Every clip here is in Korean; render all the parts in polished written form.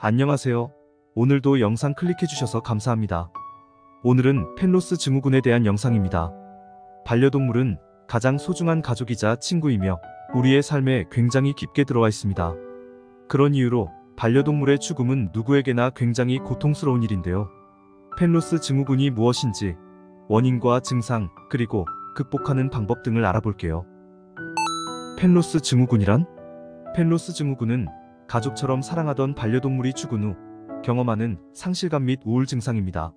안녕하세요. 오늘도 영상 클릭해주셔서 감사합니다. 오늘은 펜로스 증후군에 대한 영상입니다. 반려동물은 가장 소중한 가족이자 친구이며 우리의 삶에 굉장히 깊게 들어와 있습니다. 그런 이유로 반려동물의 죽음은 누구에게나 굉장히 고통스러운 일인데요. 펜로스 증후군이 무엇인지, 원인과 증상, 그리고 극복하는 방법 등을 알아볼게요. 펜로스 증후군이란? 펜로스 증후군은 가족처럼 사랑하던 반려동물이 죽은 후 경험하는 상실감 및 우울 증상입니다.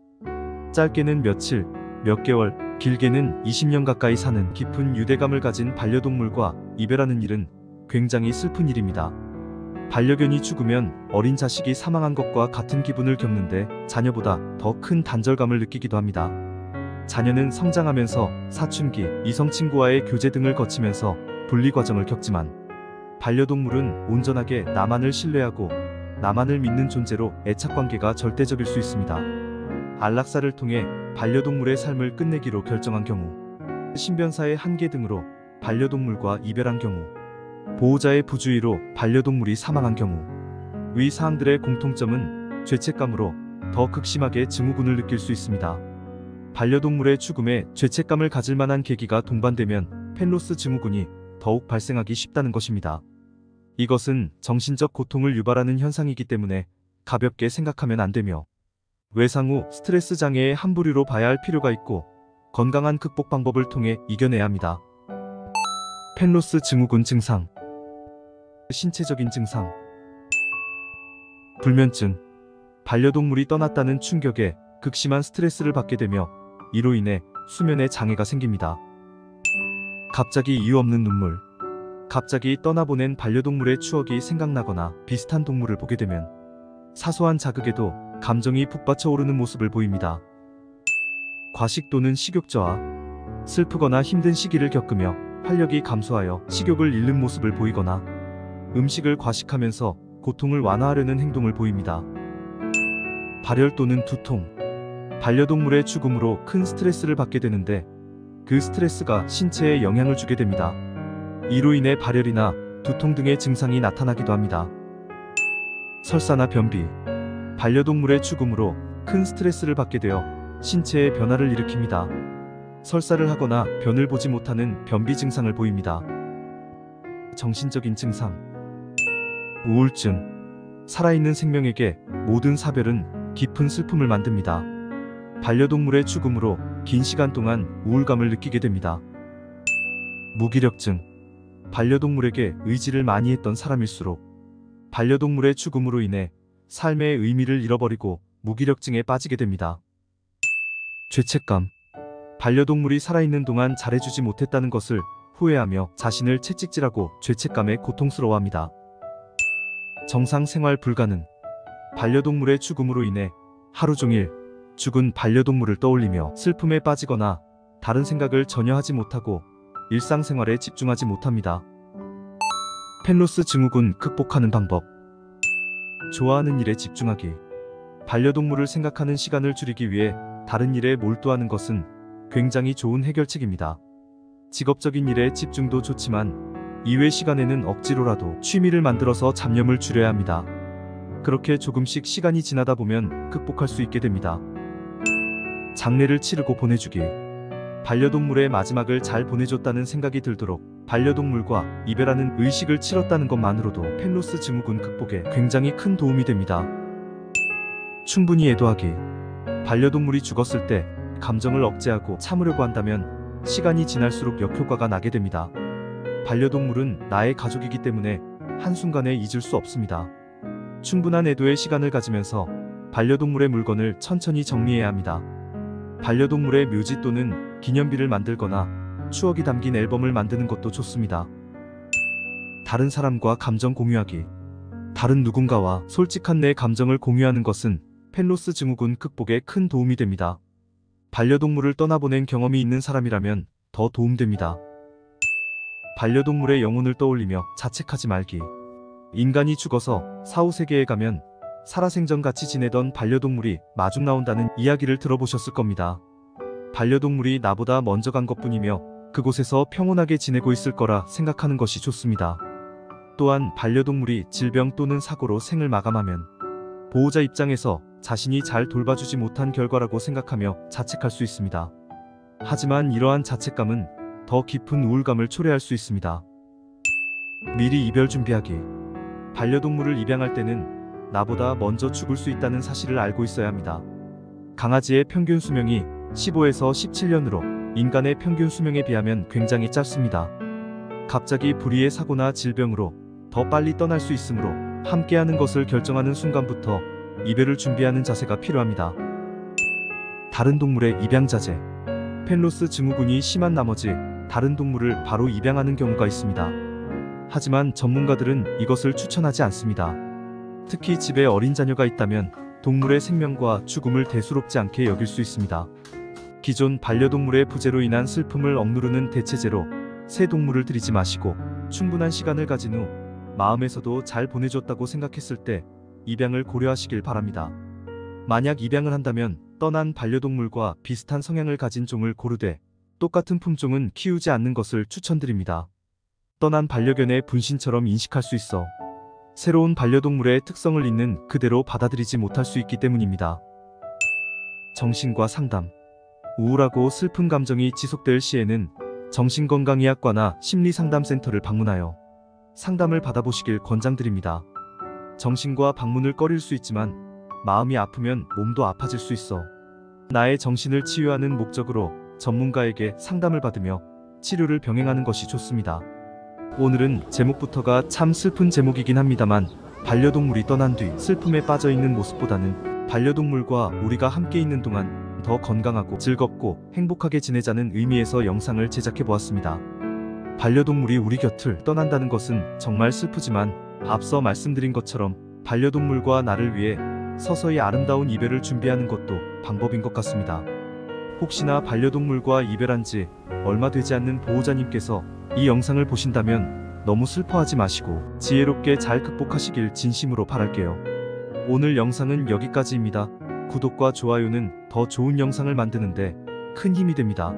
짧게는 며칠, 몇 개월, 길게는 20년 가까이 사는 깊은 유대감을 가진 반려동물과 이별하는 일은 굉장히 슬픈 일입니다. 반려견이 죽으면 어린 자식이 사망한 것과 같은 기분을 겪는데 자녀보다 더 큰 단절감을 느끼기도 합니다. 자녀는 성장하면서 사춘기, 이성 친구와의 교제 등을 거치면서 분리 과정을 겪지만 반려동물은 온전하게 나만을 신뢰하고 나만을 믿는 존재로 애착관계가 절대적일 수 있습니다. 안락사를 통해 반려동물의 삶을 끝내기로 결정한 경우, 신변사의 한계 등으로 반려동물과 이별한 경우, 보호자의 부주의로 반려동물이 사망한 경우, 위 사항들의 공통점은 죄책감으로 더 극심하게 증후군을 느낄 수 있습니다. 반려동물의 죽음에 죄책감을 가질 만한 계기가 동반되면 펜로스 증후군이 더욱 발생하기 쉽다는 것입니다. 이것은 정신적 고통을 유발하는 현상이기 때문에 가볍게 생각하면 안 되며 외상 후 스트레스 장애의 한 부류로 봐야 할 필요가 있고 건강한 극복 방법을 통해 이겨내야 합니다. 펜로스 증후군 증상. 신체적인 증상. 불면증. 반려동물이 떠났다는 충격에 극심한 스트레스를 받게 되며 이로 인해 수면에 장애가 생깁니다. 갑자기 이유 없는 눈물. 갑자기 떠나보낸 반려동물의 추억이 생각나거나 비슷한 동물을 보게 되면 사소한 자극에도 감정이 북받쳐 오르는 모습을 보입니다. 과식 또는 식욕 저하. 슬프거나 힘든 시기를 겪으며 활력이 감소하여 식욕을 잃는 모습을 보이거나 음식을 과식하면서 고통을 완화하려는 행동을 보입니다. 발열 또는 두통. 반려동물의 죽음으로 큰 스트레스를 받게 되는데 그 스트레스가 신체에 영향을 주게 됩니다. 이로 인해 발열이나 두통 등의 증상이 나타나기도 합니다. 설사나 변비. 반려동물의 죽음으로 큰 스트레스를 받게 되어 신체에 변화를 일으킵니다. 설사를 하거나 변을 보지 못하는 변비 증상을 보입니다. 정신적인 증상. 우울증. 살아있는 생명에게 모든 사별은 깊은 슬픔을 만듭니다. 반려동물의 죽음으로 긴 시간 동안 우울감을 느끼게 됩니다. 무기력증. 반려동물에게 의지를 많이 했던 사람일수록 반려동물의 죽음으로 인해 삶의 의미를 잃어버리고 무기력증에 빠지게 됩니다. 죄책감. 반려동물이 살아있는 동안 잘해주지 못했다는 것을 후회하며 자신을 채찍질하고 죄책감에 고통스러워합니다. 정상 생활 불가능. 반려동물의 죽음으로 인해 하루 종일 죽은 반려동물을 떠올리며 슬픔에 빠지거나 다른 생각을 전혀 하지 못하고 일상생활에 집중하지 못합니다. 펜로스 증후군 극복하는 방법. 좋아하는 일에 집중하기. 반려동물을 생각하는 시간을 줄이기 위해 다른 일에 몰두하는 것은 굉장히 좋은 해결책입니다. 직업적인 일에 집중도 좋지만 이외 시간에는 억지로라도 취미를 만들어서 잡념을 줄여야 합니다. 그렇게 조금씩 시간이 지나다 보면 극복할 수 있게 됩니다. 장례를 치르고 보내주기. 반려동물의 마지막을 잘 보내줬다는 생각이 들도록 반려동물과 이별하는 의식을 치렀다는 것만으로도 펜로스 증후군 극복에 굉장히 큰 도움이 됩니다. 충분히 애도하기. 반려동물이 죽었을 때 감정을 억제하고 참으려고 한다면 시간이 지날수록 역효과가 나게 됩니다. 반려동물은 나의 가족이기 때문에 한순간에 잊을 수 없습니다. 충분한 애도의 시간을 가지면서 반려동물의 물건을 천천히 정리해야 합니다. 반려동물의 묘지 또는 기념비를 만들거나 추억이 담긴 앨범을 만드는 것도 좋습니다. 다른 사람과 감정 공유하기. 다른 누군가와 솔직한 내 감정을 공유하는 것은 펜로스 증후군 극복에 큰 도움이 됩니다. 반려동물을 떠나보낸 경험이 있는 사람이라면 더 도움됩니다. 반려동물의 영혼을 떠올리며 자책하지 말기. 인간이 죽어서 사후세계에 가면 살아생전 같이 지내던 반려동물이 마중 나온다는 이야기를 들어보셨을 겁니다. 반려동물이 나보다 먼저 간 것뿐이며 그곳에서 평온하게 지내고 있을 거라 생각하는 것이 좋습니다. 또한 반려동물이 질병 또는 사고로 생을 마감하면 보호자 입장에서 자신이 잘 돌봐주지 못한 결과라고 생각하며 자책할 수 있습니다. 하지만 이러한 자책감은 더 깊은 우울감을 초래할 수 있습니다. 미리 이별 준비하기. 반려동물을 입양할 때는 나보다 먼저 죽을 수 있다는 사실을 알고 있어야 합니다. 강아지의 평균 수명이 15에서 17년으로 인간의 평균 수명에 비하면 굉장히 짧습니다. 갑자기 불의의 사고나 질병으로 더 빨리 떠날 수 있으므로 함께하는 것을 결정하는 순간부터 이별을 준비하는 자세가 필요합니다. 다른 동물의 입양 자제. 펜로스 증후군이 심한 나머지 다른 동물을 바로 입양하는 경우가 있습니다. 하지만 전문가들은 이것을 추천하지 않습니다. 특히 집에 어린 자녀가 있다면 동물의 생명과 죽음을 대수롭지 않게 여길 수 있습니다. 기존 반려동물의 부재로 인한 슬픔을 억누르는 대체제로 새 동물을 들이지 마시고 충분한 시간을 가진 후 마음에서도 잘 보내줬다고 생각했을 때 입양을 고려하시길 바랍니다. 만약 입양을 한다면 떠난 반려동물과 비슷한 성향을 가진 종을 고르되 똑같은 품종은 키우지 않는 것을 추천드립니다. 떠난 반려견의 분신처럼 인식할 수 있어 새로운 반려동물의 특성을 있는 그대로 받아들이지 못할 수 있기 때문입니다. 정신과 상담. 우울하고 슬픈 감정이 지속될 시에는 정신건강의학과나 심리상담센터를 방문하여 상담을 받아보시길 권장드립니다. 정신과 방문을 꺼릴 수 있지만 마음이 아프면 몸도 아파질 수 있어 나의 정신을 치유하는 목적으로 전문가에게 상담을 받으며 치료를 병행하는 것이 좋습니다. 오늘은 제목부터가 참 슬픈 제목이긴 합니다만 반려동물이 떠난 뒤 슬픔에 빠져있는 모습보다는 반려동물과 우리가 함께 있는 동안 더 건강하고 즐겁고 행복하게 지내자는 의미에서 영상을 제작해보았습니다. 반려동물이 우리 곁을 떠난다는 것은 정말 슬프지만 앞서 말씀드린 것처럼 반려동물과 나를 위해 서서히 아름다운 이별을 준비하는 것도 방법인 것 같습니다. 혹시나 반려동물과 이별한 지 얼마 되지 않는 보호자님께서 이 영상을 보신다면 너무 슬퍼하지 마시고 지혜롭게 잘 극복하시길 진심으로 바랄게요. 오늘 영상은 여기까지입니다. 구독과 좋아요는 더 좋은 영상을 만드는데 큰 힘이 됩니다.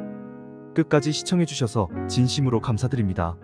끝까지 시청해주셔서 진심으로 감사드립니다.